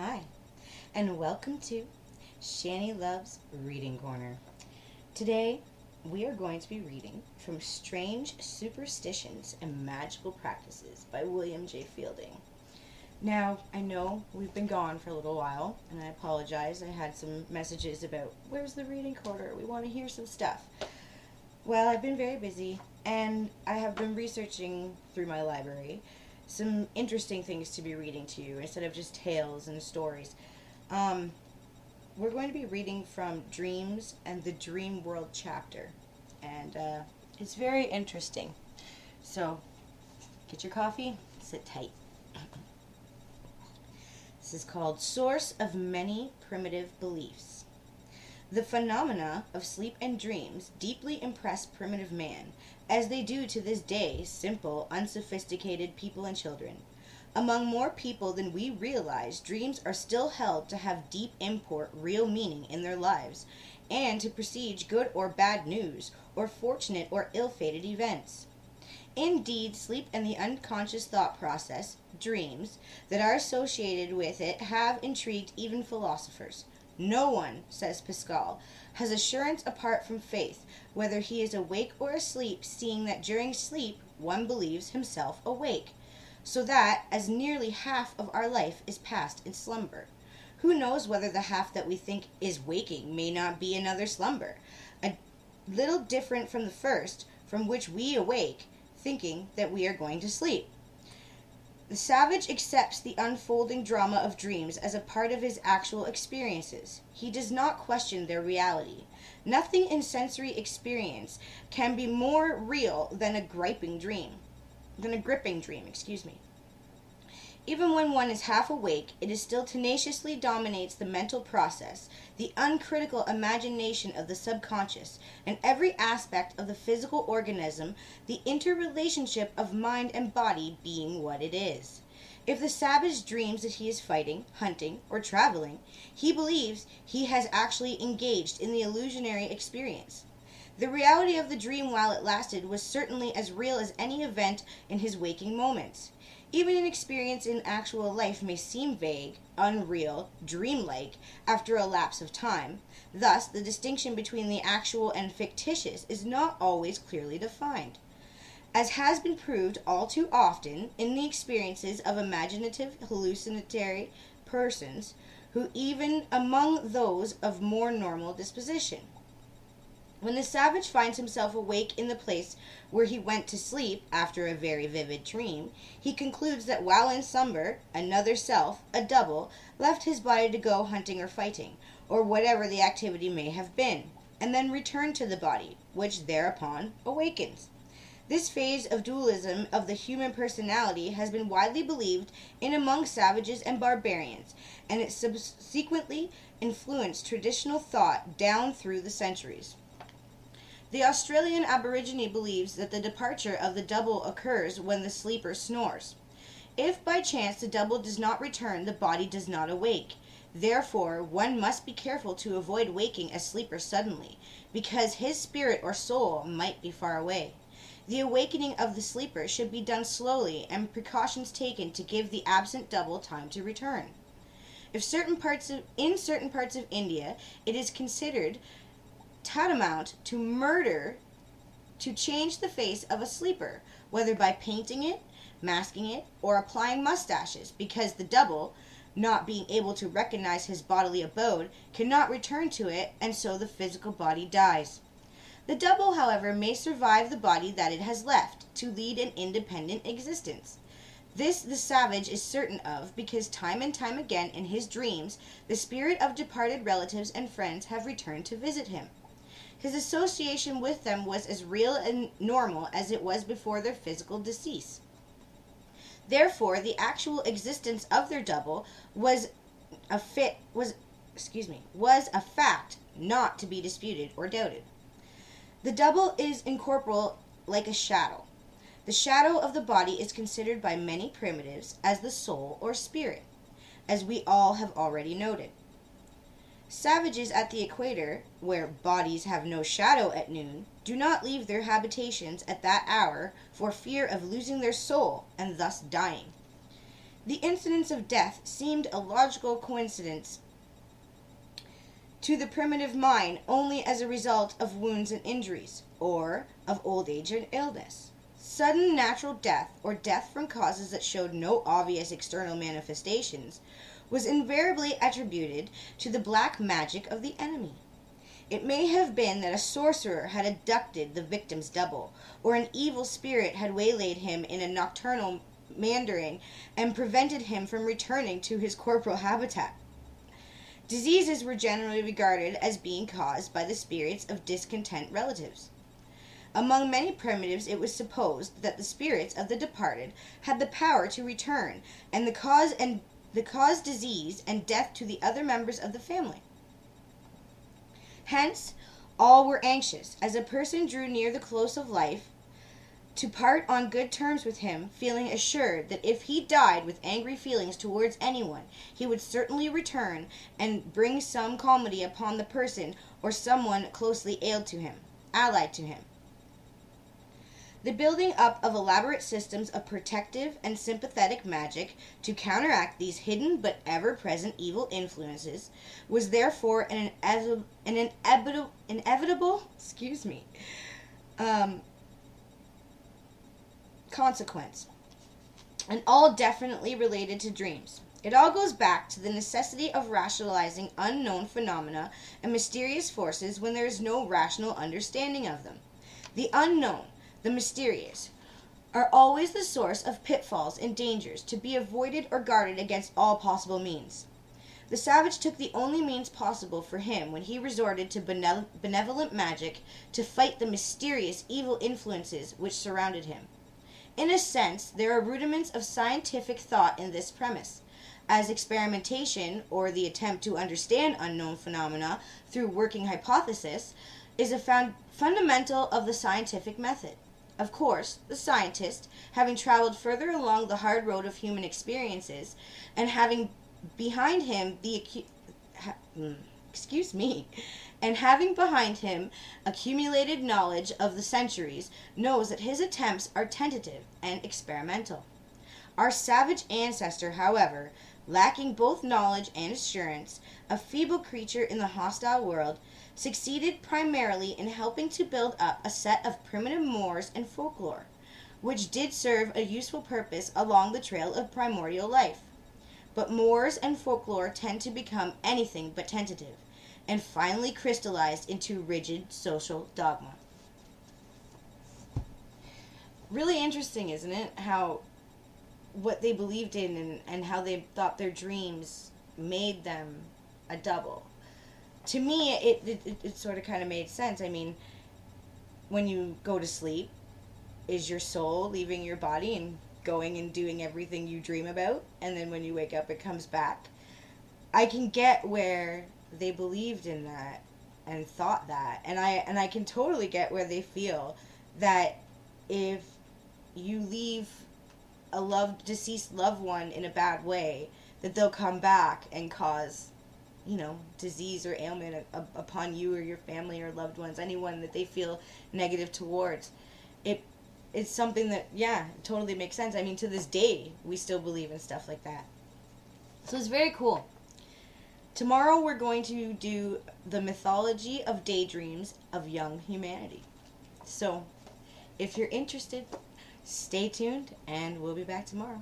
Hi, and welcome to Shannie Loves Reading Corner. Today, we are going to be reading from Strange Superstitions and Magical Practices by William J.Fielding. Now, I know we've been gone for a little while, and I apologize. I had some messages about, where's the reading corner? We want to hear some stuff. Well, I've been very busy, and I have been researching through my library some interesting things to be reading to you instead of just tales and stories. Um, we're going to be reading from Dreams and the Dream World chapter, and it's very interesting. So, get your coffee, sit tight. This is called Source of Many Primitive Beliefs. The phenomena of sleep and dreams deeply impress primitive man, as they do to this day simple, unsophisticated people and children. Among more people than we realize, dreams are still held to have deep import, real meaning in their lives, and to presage good or bad news, or fortunate or ill-fated events. Indeed, sleep and the unconscious thought process, dreams, that are associated with it have intrigued even philosophers. No one, says Pascal, has assurance apart from faith, whether he is awake or asleep, seeing that during sleep one believes himself awake, so that as nearly half of our life is passed in slumber. Who knows whether the half that we think is waking may not be another slumber, a little different from the first, from which we awake, thinking that we are going to sleep. The savage accepts the unfolding drama of dreams as a part of his actual experiences. He does not question their reality. Nothing in sensory experience can be more real than a gripping dream. Even when one is half awake, it still tenaciously dominates the mental process, the uncritical imagination of the subconscious, and every aspect of the physical organism, the interrelationship of mind and body being what it is. If the savage dreams that he is fighting, hunting, or traveling, he believes he has actually engaged in the illusionary experience. The reality of the dream while it lasted was certainly as real as any event in his waking moments. Even an experience in actual life may seem vague, unreal, dreamlike after a lapse of time. Thus, the distinction between the actual and fictitious is not always clearly defined. As has been proved all too often in the experiences of imaginative, hallucinatory persons, who even among those of more normal disposition. When the savage finds himself awake in the place where he went to sleep after a very vivid dream, he concludes that while in slumber, another self, a double, left his body to go hunting or fighting, or whatever the activity may have been, and then returned to the body, which thereupon awakens. This phase of dualism of the human personality has been widely believed in among savages and barbarians, and it subsequently influenced traditional thought down through the centuries. The Australian Aborigine believes that the departure of the double occurs when the sleeper snores. If by chance the double does not return, the body does not awake. Therefore, one must be careful to avoid waking a sleeper suddenly, because his spirit or soul might be far away. The awakening of the sleeper should be done slowly and precautions taken to give the absent double time to return. In certain parts of India, it is considered tantamount to murder to change the face of a sleeper, whether by painting it, masking it, or applying mustaches, because the double, not being able to recognize his bodily abode, cannot return to it, and so the physical body dies. The double, however, may survive the body that it has left, to lead an independent existence. This the savage is certain of, because time and time again in his dreams, the spirit of departed relatives and friends have returned to visit him. His association with them was as real and normal as it was before their physical decease. Therefore, the actual existence of their double was a fact not to be disputed or doubted. The double is incorporeal like a shadow. The shadow of the body is considered by many primitives as the soul or spirit, as we all have already noted. Savages at the equator, where bodies have no shadow at noon, do not leave their habitations at that hour for fear of losing their soul and thus dying. The incidence of death seemed a logical coincidence to the primitive mind only as a result of wounds and injuries, or of old age and illness. Sudden natural death, or death from causes that showed no obvious external manifestations, was invariably attributed to the black magic of the enemy. It may have been that a sorcerer had abducted the victim's double, or an evil spirit had waylaid him in a nocturnal meandering and prevented him from returning to his corporal habitat. Diseases were generally regarded as being caused by the spirits of discontent relatives. Among many primitives it was supposed that the spirits of the departed had the power to return and cause disease and death to the other members of the family. Hence, all were anxious, as a person drew near the close of life, to part on good terms with him, feeling assured that if he died with angry feelings towards anyone, he would certainly return and bring some calamity upon the person or someone closely allied to him. The building up of elaborate systems of protective and sympathetic magic to counteract these hidden but ever-present evil influences was therefore an inevitable consequence, and all definitely related to dreams. It all goes back to the necessity of rationalizing unknown phenomena and mysterious forces when there is no rational understanding of them. The unknown, the mysterious, are always the source of pitfalls and dangers to be avoided or guarded against all possible means. The savage took the only means possible for him when he resorted to benevolent magic to fight the mysterious evil influences which surrounded him. In a sense, there are rudiments of scientific thought in this premise, as experimentation, or the attempt to understand unknown phenomena through working hypothesis, is a fundamental of the scientific method. Of course, the scientist, having traveled further along the hard road of human experiences, and having behind him accumulated knowledge of the centuries, knows that his attempts are tentative and experimental. Our savage ancestor, however, lacking both knowledge and assurance, a feeble creature in the hostile world, succeeded primarily in helping to build up a set of primitive mores and folklore, which did serve a useful purpose along the trail of primordial life. But mores and folklore tend to become anything but tentative, and finally crystallized into rigid social dogma. Really interesting, isn't it? How what they believed in and how they thought their dreams made them a double. To me, it sort of kind of made sense. I mean, when you go to sleep, is your soul leaving your body and going and doing everything you dream about? And then when you wake up, it comes back. I can get where they believed in that and thought that. And I can totally get where they feel that if you leave a deceased loved one in a bad way, that they'll come back and cause disease or ailment upon you or your family or loved ones, anyone that they feel negative towards. It's something that, it totally makes sense. I mean, to this day, we still believe in stuff like that. So it's very cool. Tomorrow we're going to do the mythology of daydreams of young humanity. So, if you're interested, stay tuned, and we'll be back tomorrow.